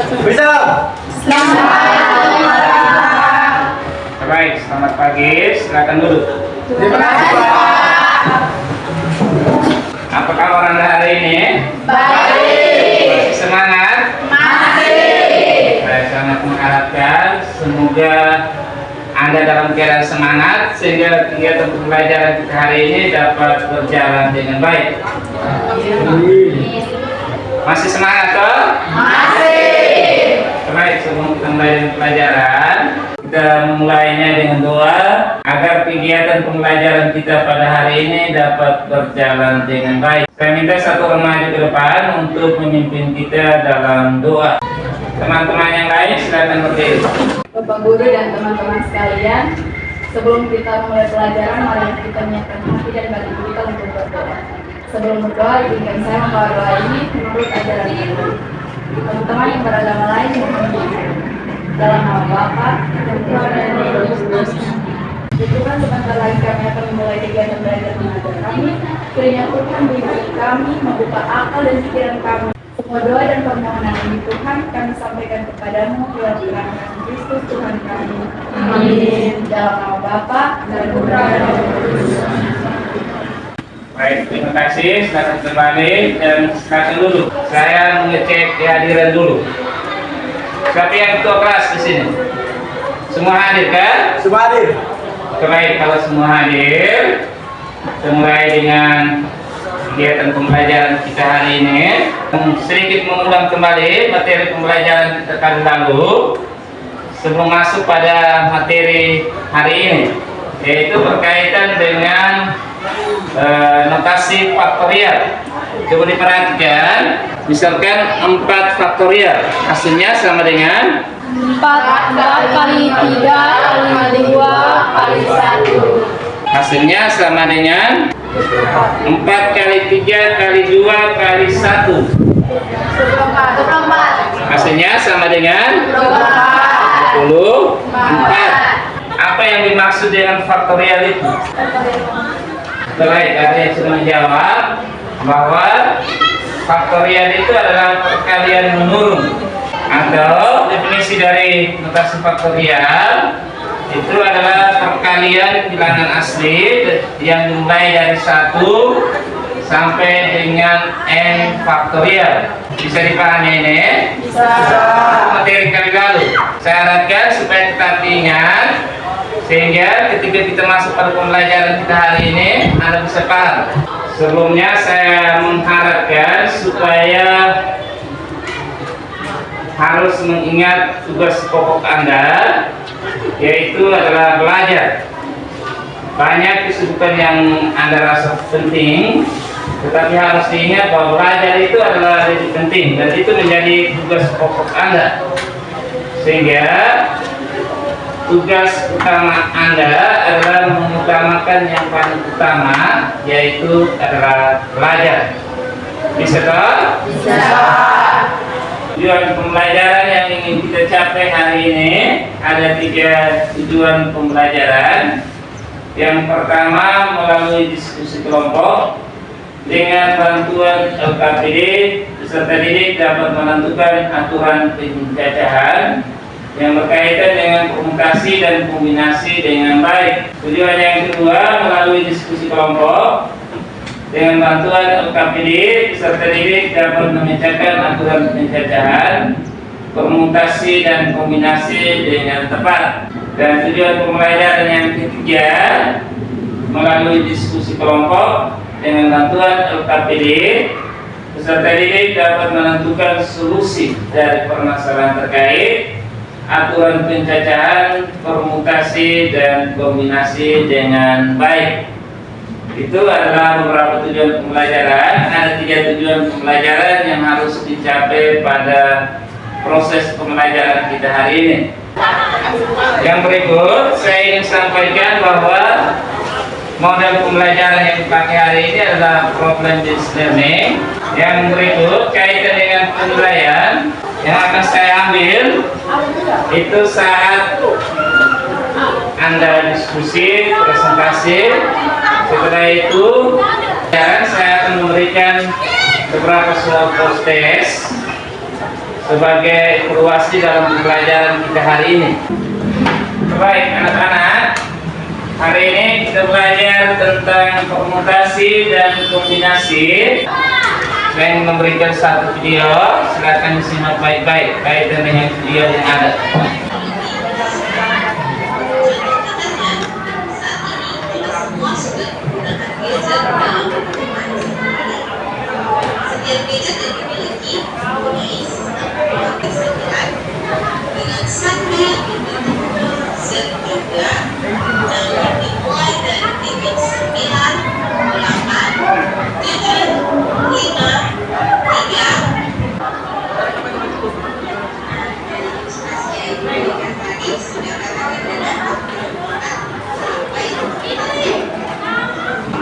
Bisa. Baik, selamat pagi. Silakan duduk. Terima kasih, Pak. Apa kabar Anda hari ini? Baik. Masih semangat? Masih. Saya sangat mengharapkan semoga Anda dalam keadaan semangat sehingga kegiatan pembelajaran kita hari ini dapat berjalan dengan baik. Masih semangat toh? Masih. Baik, sebelum kita mulai dengan pelajaran, kita memulainya dengan doa agar kegiatan pembelajaran kita pada hari ini dapat berjalan dengan baik. Saya minta satu orang maju ke depan untuk memimpin kita dalam doa. Teman-teman yang lain silakan berdiri. Bapak Guru dan teman-teman sekalian, sebelum kita mulai pelajaran, mari kita menyiapkan hati dan batin kita untuk berdoa. Sebelum berdoa, izinkan saya membawa doa ini menurut ajaran Guru. Teman-teman yang beragama lain mohon diikuti. Dalam nama Bapa dan Putra dan Roh Kudus. Tuhan, sebentar lagi kami akan memulai kegiatan belajar mengajar kami. Kiranya Tuhan beri kami membuka akal dan pikiran kami. Semua doa dan permohonan ini Tuhan kami sampaikan kepadamu dalam nama Kristus Tuhan kami. Amin. Dalam nama Bapa dan Putra dan Roh Kudus. Baik, terima kasih. Silakan kembali dan silakan duduk. Saya mengecek kehadiran dulu. Siapa yang ketua kelas di sini? Semua hadir kan? Semua hadir. Baik, kalau semua hadir, kita mulai dengan kegiatan pembelajaran kita hari ini. Sedikit mengulang kembali materi pembelajaran kita kali lalu sebelum masuk pada materi hari ini, yaitu berkaitan dengan notasi faktorial. Coba diperhatikan, misalkan 4 faktorial hasilnya sama dengan 4 kali 3 kali 2 kali 1. hasilnya sama dengan 4 kali 3 kali 2 kali 1. Hasilnya sama dengan 24. Apa yang dimaksud dengan faktorial itu? Baik, ada yang sudah menjawab bahwa faktorial itu adalah perkalian menurun, atau definisi dari notasi faktorial itu adalah perkalian bilangan asli yang dimulai dari 1 sampai dengan n faktorial. Bisa dipahami ini? Bisa. Materi kali lalu saya harapkan supaya tetap diingat, sehingga ketika kita masuk pada pembelajaran kita hari ini Anda bisa paham. Sebelumnya saya mengharapkan supaya harus mengingat tugas pokok Anda, yaitu adalah belajar. Banyak kesibukan yang Anda rasa penting, tetapi harus diingat bahwa belajar itu adalah lebih penting dan itu menjadi tugas pokok Anda. Sehingga tugas utama Anda adalah mengutamakan yang paling utama, yaitu adalah belajar. Bisa toh? Bisa. Tujuan pembelajaran yang ingin kita capai hari ini ada 3 tujuan pembelajaran. Yang pertama, melalui diskusi kelompok dengan bantuan LKPD, peserta didik dapat menentukan aturan pencacahan yang berkaitan dengan komunikasi dan kombinasi dengan baik. Tujuan yang kedua, melalui diskusi kelompok dengan bantuan LKPD, peserta didik dapat memecahkan aturan pencacahan, permutasi dan kombinasi dengan tepat. Dan tujuan pembelajaran yang ketiga, melalui diskusi kelompok dengan bantuan LKPD, peserta didik dapat menentukan solusi dari permasalahan terkait, aturan pencacahan, permutasi dan kombinasi dengan baik. Itu adalah beberapa tujuan pembelajaran. Ada 3 tujuan pembelajaran yang harus dicapai pada proses pembelajaran kita hari ini. Yang berikut saya ingin sampaikan bahwa model pembelajaran yang dipakai hari ini adalah problem based learning. Yang berikut kaitan dengan penilaian yang akan saya ambil itu saat Anda diskusi, presentasi. Setelah itu saya akan memberikan beberapa soal post test sebagai evaluasi dalam pembelajaran kita hari ini. Baik anak-anak, hari ini kita belajar tentang permutasi dan kombinasi. Saya ingin memberikan satu video, silakan disimak baik-baik kaitan dengan video yang ada.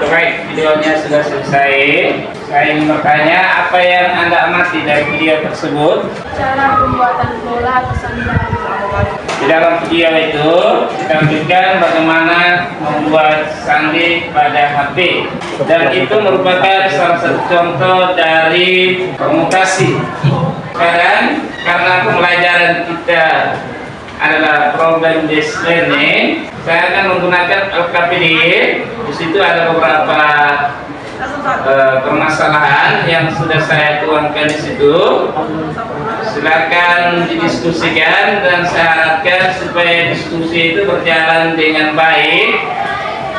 Baik, videonya sudah selesai. Saya ingin bertanya, apa yang Anda amati dari video tersebut? Cara pembuatan bola atau sandal. Di dalam video itu ditampilkan bagaimana membuat sandi pada HP, dan itu merupakan salah satu contoh dari permutasi. Sekarang karena pembelajaran kita adalah problem based learning, saya akan menggunakan LKPD. Di situ ada beberapa permasalahan yang sudah saya tuangkan di situ. Silakan didiskusikan, dan saya harapkan supaya diskusi itu berjalan dengan baik,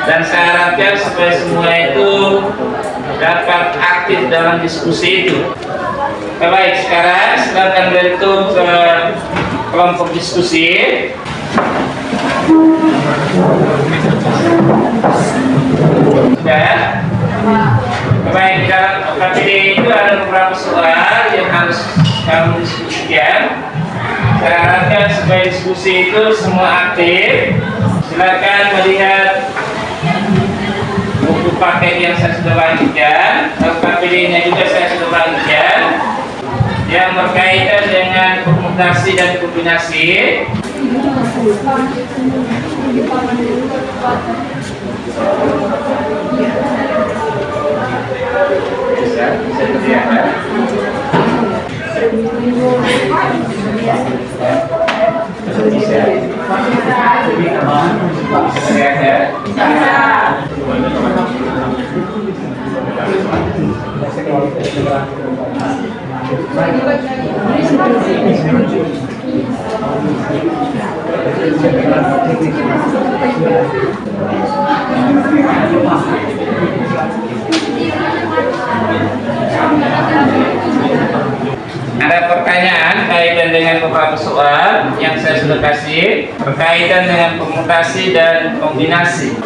dan saya harapkan supaya semua itu dapat aktif dalam diskusi itu. Baik, sekarang silakan bentuk kelompok diskusi. Sudah. Baik, dalam KPD itu ada beberapa soal yang harus kamu diskusikan. Saya harapkan supaya diskusi itu semua aktif. Silakan melihat buku paket yang saya sudah bagikan. KPD-nya juga saya sudah bagikan, yang berkaitan dengan permutasi dan kombinasi. Bisa dilihat. Ada pertanyaan kaitan dengan beberapa soal yang saya sudah kasih berkaitan dengan permutasi dan kombinasi.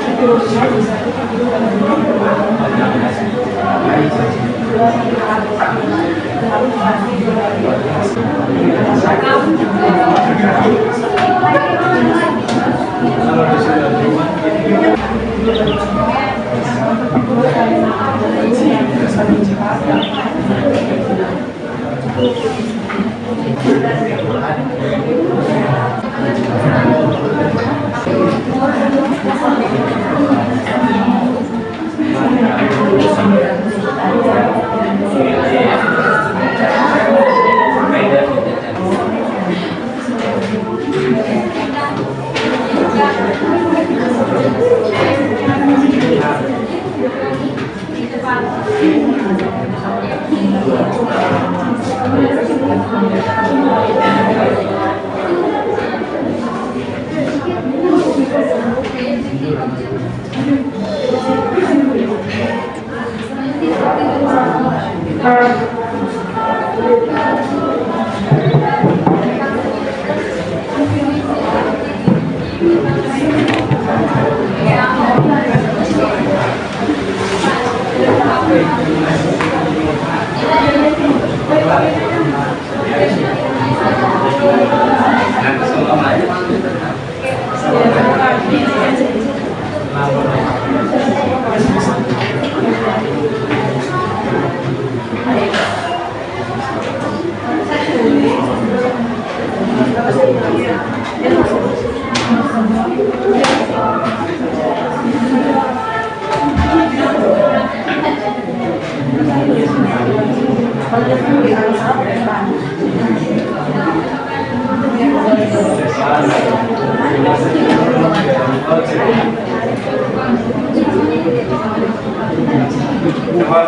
Nanti semua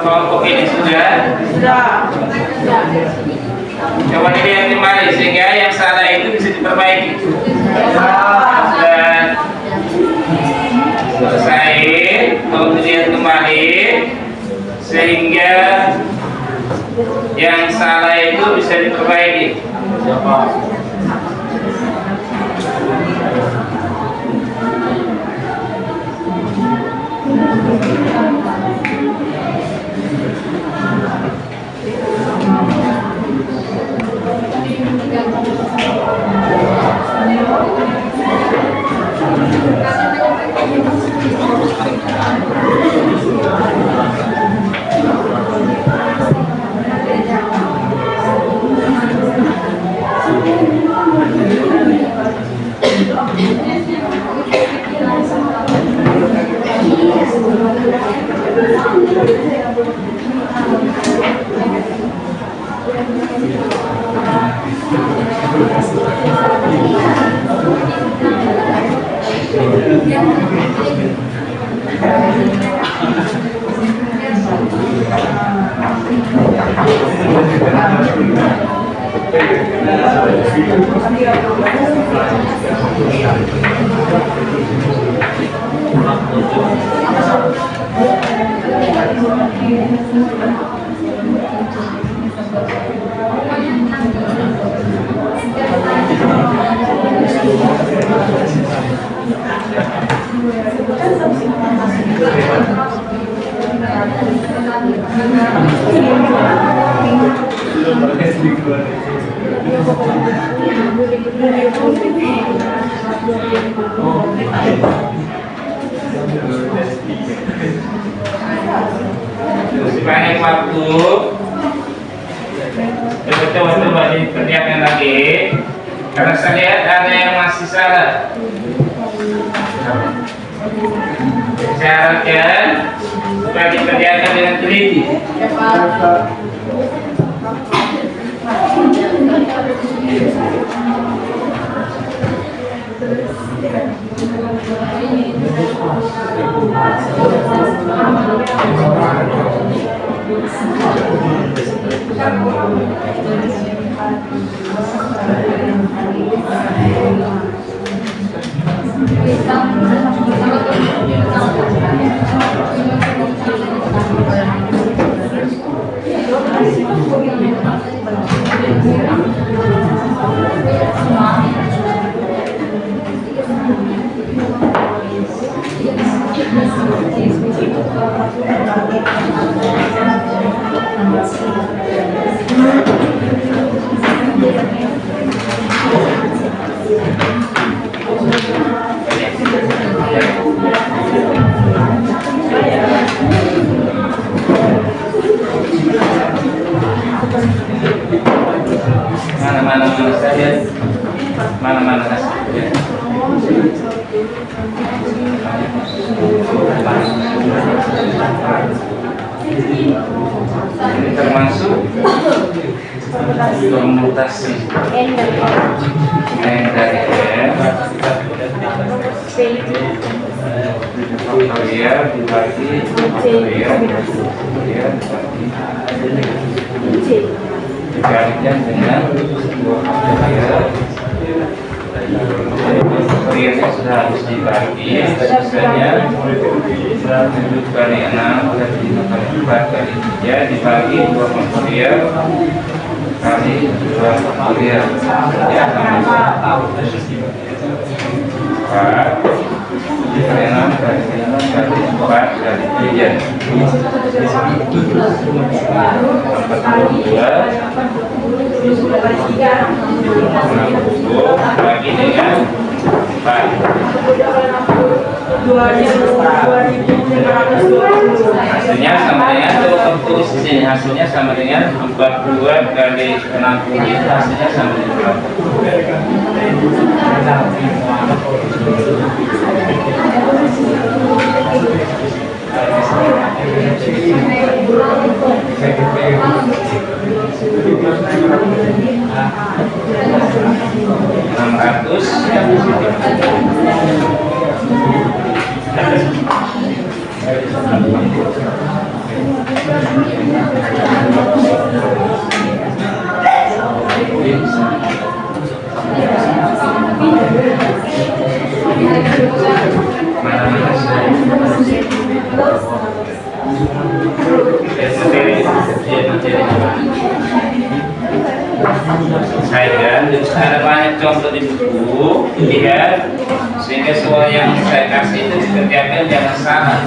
Kelompok ini sudah. Coba dilihat kembali sehingga yang salah itu bisa diperbaiki. Dan selesai, kalau dilihat kembali sehingga yang salah itu bisa diperbaiki. Sebanyak waktu coba dikerjakan lagi karena saya lihat ada yang masih salah. Saya harapkan supaya dikerjakan dengan teliti. Mana saja. Ini termasuk permutasi N dari M faktorial dibagi faktorial dibagi dengan 2 faktorial. Faktorialnya sudah harus dibagi, sisanya 7 kali 6 kali 5 kali 4 kali 3 dibagi 2 faktorial kali 2 faktorial ya, sama 4 kali 6 kali 5 kali 4 kali 3 42 bagi dengan 4. Hasilnya sama dengan, tulis di sini hasilnya sama dengan 42 kali 60, hasilnya sama dengan 600 Selesaikan. Terus ada banyak contoh di buku, lihat sehingga semua yang saya kasih itu dikerjakan jangan salah.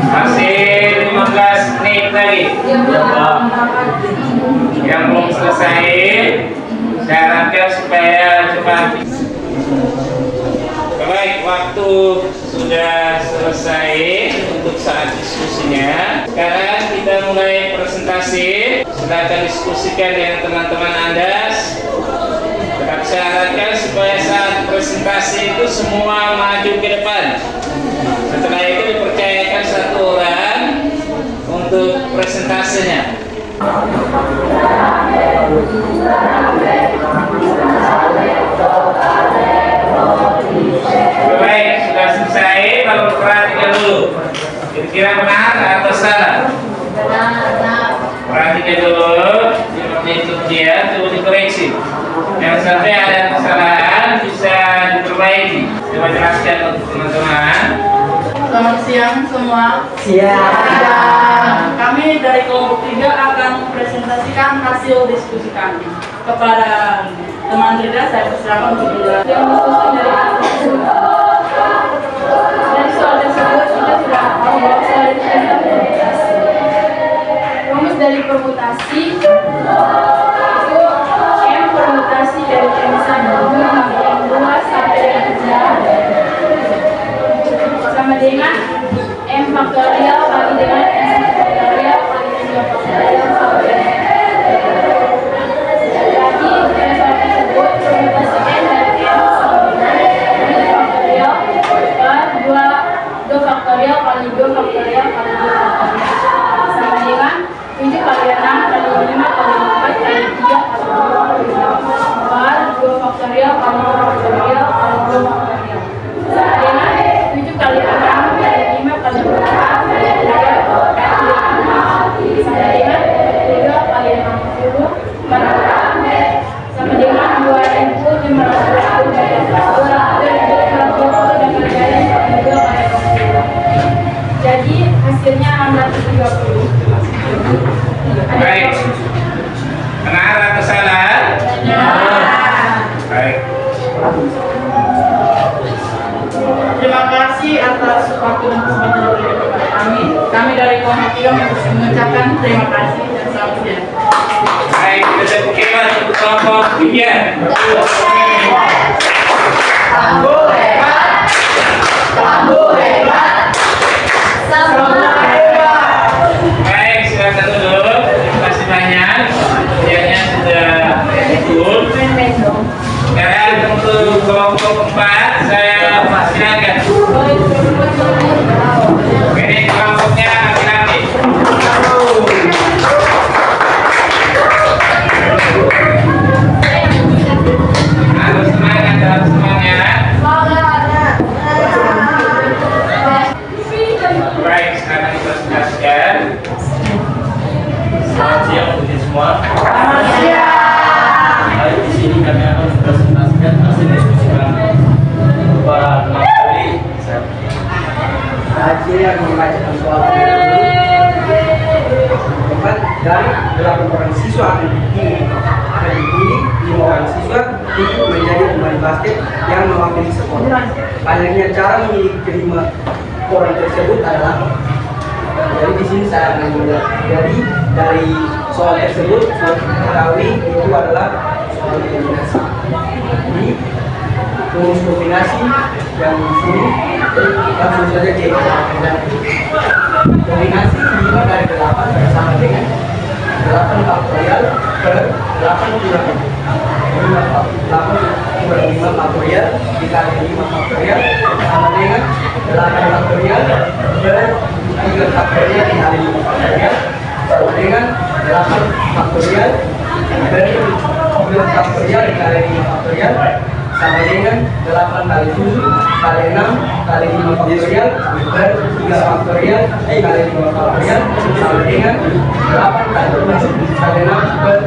Masih 15 menit lagi. Yang belum selesai, saya harapkan supaya cepat. Baik, waktu sudah selesai untuk saat diskusinya. Sekarang kita mulai presentasi. Silakan diskusikan dengan teman-teman Anda. Tetap saya harapkan supaya saat presentasi itu semua maju ke depan. Setelah itu dipercayakan satu orang untuk presentasinya. Baik, sudah selesai, lalu perhatikan dulu. Kira-kira benar atau salah? Perhatikan dulu, itu dia, coba dikoreksi. Yang sampai ada kesalahan bisa diperbaiki. Coba jelaskan untuk teman-teman. Selamat siang semua. Siang. Kami dari kelompok 3 akan mempresentasikan hasil diskusi kami. Kepada teman Rida, saya persilakan untuk menjelaskan. Yang diskusi dari dari soal tersebut kita sudah tahu bahwa soal itu tentang permutasi. Rumus dari permutasi itu M permutasi dari M1 sampai M2 sampai dengan sama dengan M faktorial kali dengan M faktorial kali dengan faktorial sampai jadi pada soal tersebut permutasi N dan M sama dengan M faktorial per 2 faktorial kali 2 faktorial kali 2 faktorial sama dengan 7 kali 6 kali 5 kali 4 kali 3 kali 2 per 2 faktorial kali 2 faktorial kali 2 faktorial sama dengan 7 kali 6 kali 5 kali 4 kali 3 kali 5 sama dengan 3 kali 60 sama dengan 2500 jadi hasilnya 630. Baik, benar atau salah? Baik. Terima kasih atas waktu dan kesempatan yang diberikan kepada kami. Kami dari kelompok 3 mengucapkan terima kasih dan selamat siang. Baik, kita tepuk tangan untuk kelompok 3. Tangguh hebat. Tangguh hebat. Semua hebat. Baik, silakan dulu. Terima kasih banyak. Ujiannya sudah betul. Sekarang untuk kelompok 4 saya persilakan. Ini kelompoknya laki-laki. Harus semangat, harus semangat. Baik, silakan dipresentasikan. Selamat siang untuk semua. Selamat siang. Hari di sini kami akan mempresentasikan hasil diskusi kami para teman kami. Hasil yang membacakan soal teman dari 8 orang siswa akan dipilih 5 orang siswa untuk menjadi pemain basket yang mewakili sekolah. Hanya cara memilih kelima orang tersebut adalah jadi di sini saya akan mulai. Jadi dari soal tersebut sudah diketahui itu adalah soal kombinasi. Jadi rumus kombinasi yang di sini langsung saja kita kombinasi 5 dari 8 bersama dengan 8 faktorial per 8 kurang 8 kurang 5 faktorial dikali 5 faktorial sama dengan 8 faktorial per 3 faktorial dikali 5 faktorial sama dengan 8 faktorial per 9 faktorial dikali 5 faktorial sama dengan 8 kali 7 kali 6 kali 5 faktorial per 3 faktorial kali 5 faktorial sama dengan 8 kali 7 kali 6 per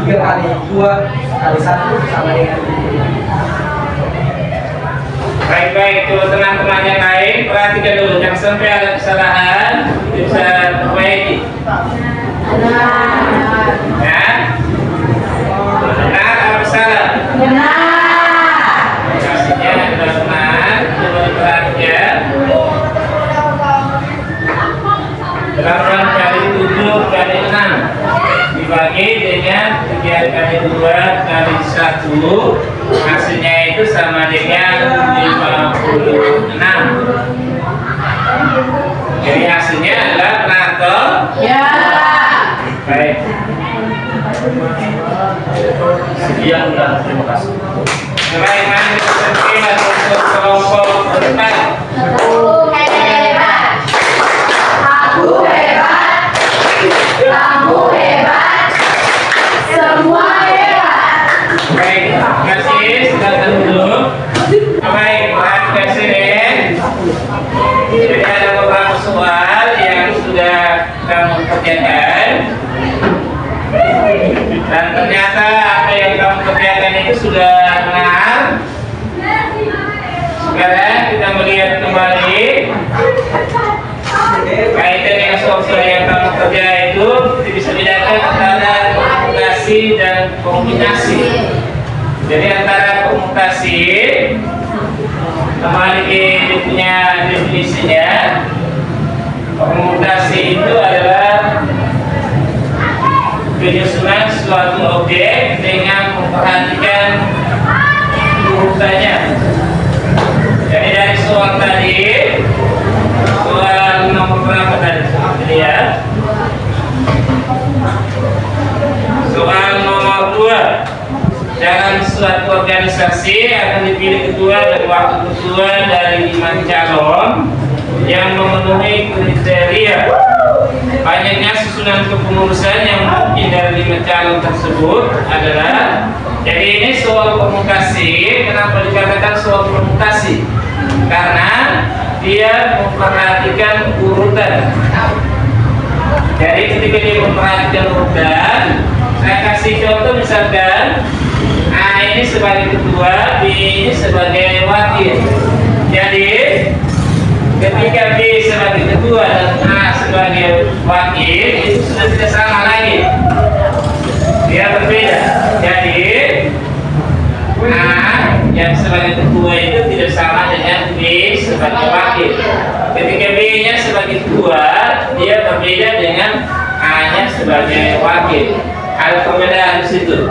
3 kali 2 kali 1 sama dengan 7. Baik, coba teman-teman yang lain perhatikan dulu, jangan sampai ada kesalahan, bisa perbaiki. Ya, benar atau salah? Hasilnya adalah benar. Coba diperhatikan. 8 kali 7 kali 6 dibagi dengan 3 kali 2 kali 1, hasilnya itu sama dengan 56. Jadi hasilnya adalah benar atau? Ya. Baik. Sekian dan terima kasih. Baik, mari kita terima untuk kelompok keempat. Aku hebat. Aku hebat. Kamu hebat. Semua hebat. Baik, terima kasih. Silakan duduk. Baik, perhatikan sini. Jadi ada beberapa soal yang sudah kamu kerjakan. Dan ternyata apa yang kamu kerjakan itu sudah benar. Sekarang kita melihat kembali kaitan dengan soal-soal yang kamu kerja itu, kita bisa bedakan antara permutasi dan kombinasi. Jadi antara permutasi, kembali ke punya definisinya. Permutasi itu adalah penyusunan suatu objek dengan memperhatikan urutannya. Jadi dari soal tadi, soal nomor berapa tadi? Lihat. Soal nomor 2. Dalam suatu organisasi akan dipilih ketua dan wakil ketua dari 5 calon yang memenuhi kriteria. Banyaknya susunan kepengurusan yang mungkin dari 5 calon tersebut adalah. Jadi ini soal permutasi. Kenapa dikatakan soal permutasi? Karena dia memperhatikan urutan. Jadi ketika dia memperhatikan urutan, saya kasih contoh misalkan A ini sebagai ketua, B ini sebagai wakil. Jadi ketika B sebagai ketua dan A sebagai wakil, itu sudah tidak sama lagi. Dia berbeda. Jadi A yang sebagai ketua itu tidak sama dengan B sebagai wakil. Ketika B-nya sebagai ketua, dia berbeda dengan A-nya sebagai wakil. Ada perbedaan di situ.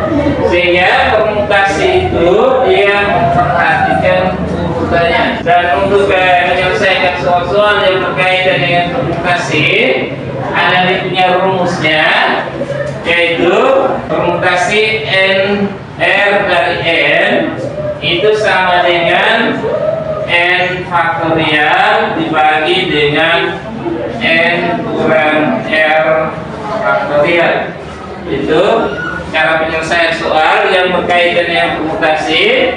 Sehingga permutasi itu dia memperhatikan urutannya. Dan untuk menyelesaikan soal-soal yang berkaitan dengan permutasi, ada di punya rumusnya, yaitu permutasi N R dari N itu sama dengan N faktorial dibagi dengan N kurang R faktorial. Itu cara penyelesaian soal yang berkaitan dengan permutasi.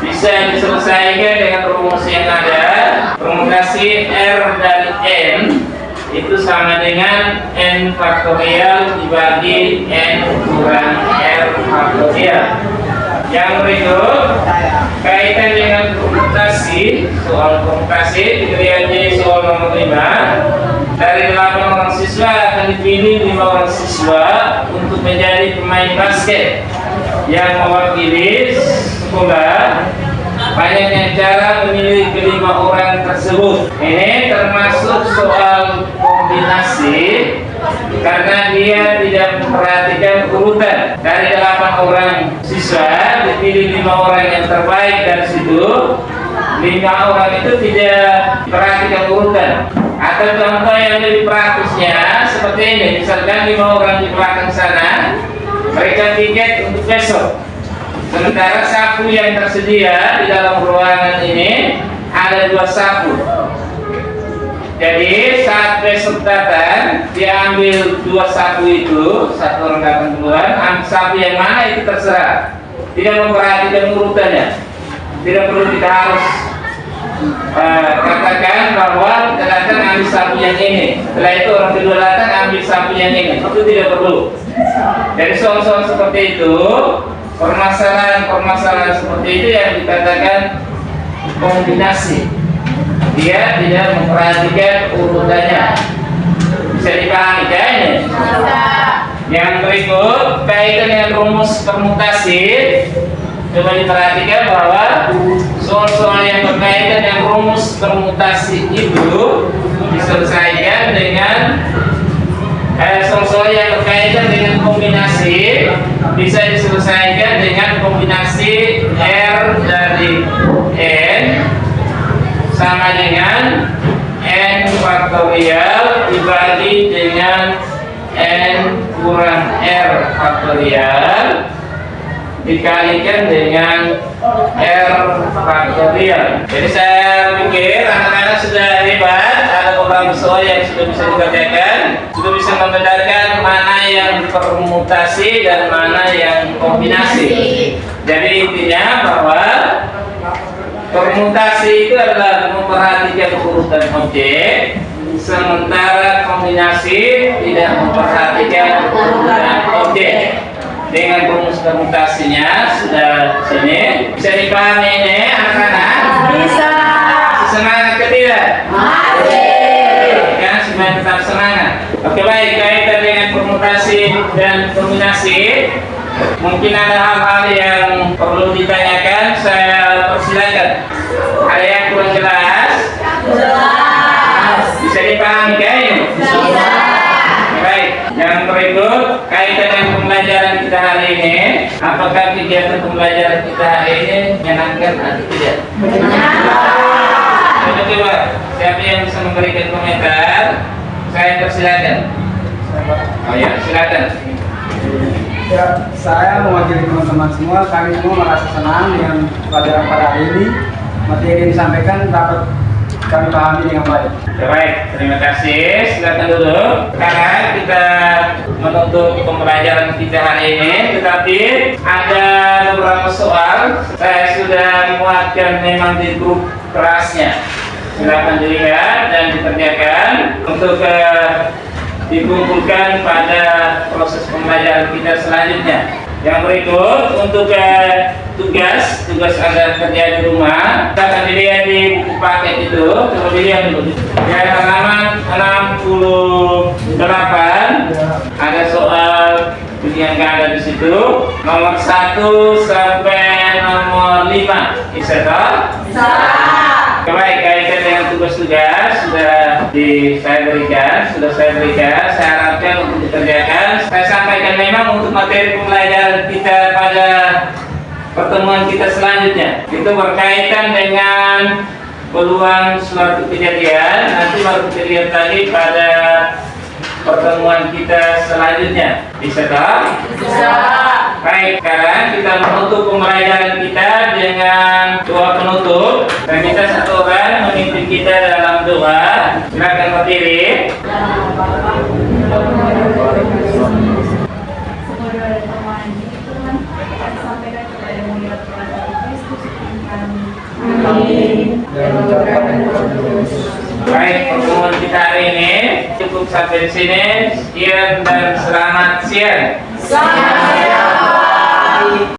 Bisa diselesaikan dengan rumus yang ada. Permutasi R dari N itu sama dengan N faktorial dibagi N kurang R faktorial. Yang berikut kaitan dengan permutasi, soal permutasi dilihat di soal nomor 5. Dari 8 orang siswa akan dipilih 5 orang siswa untuk menjadi pemain basket yang mewakili sekolah. Banyaknya cara memilih kelima orang tersebut. Ini termasuk soal kombinasi karena dia tidak memperhatikan urutan. Dari 8 orang siswa dipilih 5 orang yang terbaik dari situ. 5 orang itu tidak perhatikan urutan. Atau contoh yang lebih praktisnya seperti ini, misalkan 5 orang di belakang sana berikan tiket untuk besok. Sementara sapu yang tersedia di dalam ruangan ini ada 2 sapu. Jadi saat besok datang diambil 2 sapu itu, satu orang datang duluan, ambil sapu yang mana itu terserah. Tidak memperhatikan urutannya. Tidak perlu kita harus katakan bahwa kita datang ambil sapu yang ini. Setelah itu orang kedua datang ambil sapu yang ini. Itu tidak perlu. Jadi soal-soal seperti itu, permasalahan seperti itu yang dikatakan kombinasi. Dia tidak memperhatikan urutannya. Bisa dipahami kayaknya? Yang berikut kaitan dengan rumus permutasi. Coba diperhatikan bahwa soal-soal yang berkaitan dengan rumus permutasi itu diselesaikan dengan soal-soal yang berkaitan dengan kombinasi bisa diselesaikan dengan kombinasi R dari N sama dengan N faktorial dibagi dengan N kurang R faktorial dikalikan dengan R faktorial. Jadi saya pikir anak-anak sudah hebat, ada beberapa soal yang sudah bisa dikerjakan, sudah bisa membedakan mana yang permutasi dan mana yang kombinasi. Jadi intinya bahwa permutasi itu adalah memperhatikan urutan objek, sementara kombinasi tidak memperhatikan urutan objek. Dengan rumus permutasinya sudah sini bisa dipahami ini anak-anak? Bisa. Semangat ke tidak? Masih. Kan supaya tetap semangat. Oke baik, kaitan dengan permutasi dan kombinasi mungkin ada hal-hal yang perlu ditanyakan, saya persilakan. Ada yang kurang jelas? Jelas. Bisa dipahami kayaknya? Bisa. Baik, yang berikut kaitan dengan pembelajaran kita hari ini. Apakah kegiatan pembelajaran kita hari ini menyenangkan atau tidak? Menyenangkan. Coba, siapa yang bisa memberikan komentar? Saya persilakan. Oh ya, silakan. Ya, saya mewakili teman-teman semua, kami semua merasa senang dengan pelajaran pada hari ini. Materi yang disampaikan dapat kami pahami dengan baik. Baik, terima kasih. Silakan dulu. Sekarang kita menutup pembelajaran kita hari ini, tetapi ada beberapa soal saya sudah muatkan memang di grup kelasnya. Silakan dilihat dan dikerjakan untuk dikumpulkan pada proses pembelajaran kita selanjutnya. Yang berikut untuk tugas ada kerja di rumah, kita akan dilihat di buku paket itu. Coba dilihat dulu. Ya, halaman 68 ada soal yang ada di situ. Nomor 1 sampai nomor 5. Bisa toh? Bisa. Baik, kaitan dengan tugas-tugas sudah saya berikan, saya harapkan untuk dikerjakan. Saya sampaikan memang untuk materi pembelajaran kita pada pertemuan kita selanjutnya. Itu berkaitan dengan peluang suatu kejadian. Nanti baru kita lihat lagi pada pertemuan kita selanjutnya. Bisa tak? Bisa. Baik, sekarang kita menutup pembelajaran kita dengan doa penutup. Dan kita satu orang memimpin kita dalam doa. Silakan berdiri. Baik, pertemuan kita hari ini cukup sampai di sini. Sekian dan selamat siang. Selamat siang.